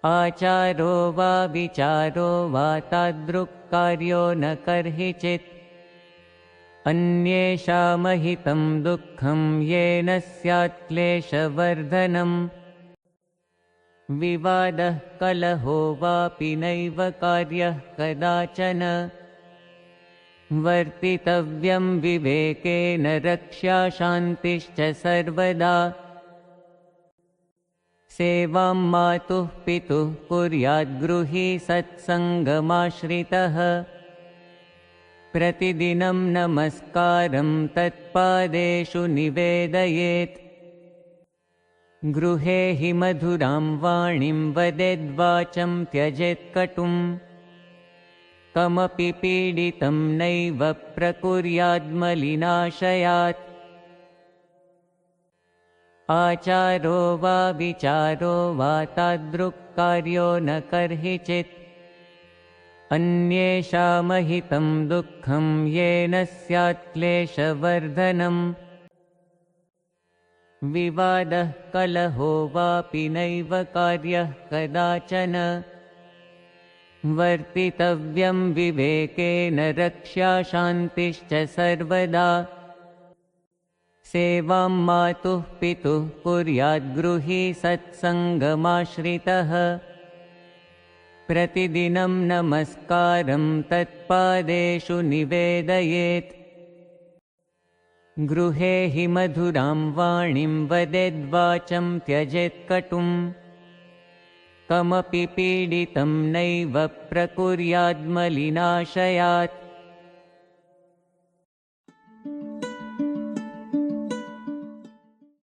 आचारो वा विचारो वा तादृक्कार्यो न कर्हिचित् अन्येषामहितं दुःखं येन स्यात् क्लेशवर्धनम् विवादः कलहो वापि नैव कार्यः कदाचन वर्तितव्यं विवेकेन रक्षा शान्तिश्च सर्वदा सेवां मातुः पितुः कुर्याद्गृही सत्सङ्गमाश्रितः प्रतिदिनं नमस्कारं तत्पादेषु निवेदयेत् गृहे हि मधुरां वाणीं वदेद्वाचं त्यजेत् कटुं कमपि पीडितं नैव प्रकुर्याद्मलिनाशयात् आचारो वा विचारो वा तादृक्कार्यो न कर्हिचित् अन्येषामहितं दुःखं येन स्यात् क्लेशवर्धनम् विवादः कलहो वापि नैव कार्यः कदाचन वर्तितव्यं विवेकेन रक्षा शान्तिश्च सर्वदा सेवां मातुः पितुः कुर्याद्गृही सत्सङ्गमाश्रितः प्रतिदिनं नमस्कारं तत्पादेषु निवेदयेत् गृहे हि मधुरां वाणीं वदेद्वाचं त्यजेत् कटुं कमपि पीडितं नैव प्रकुर्याद्मलिनाशयात्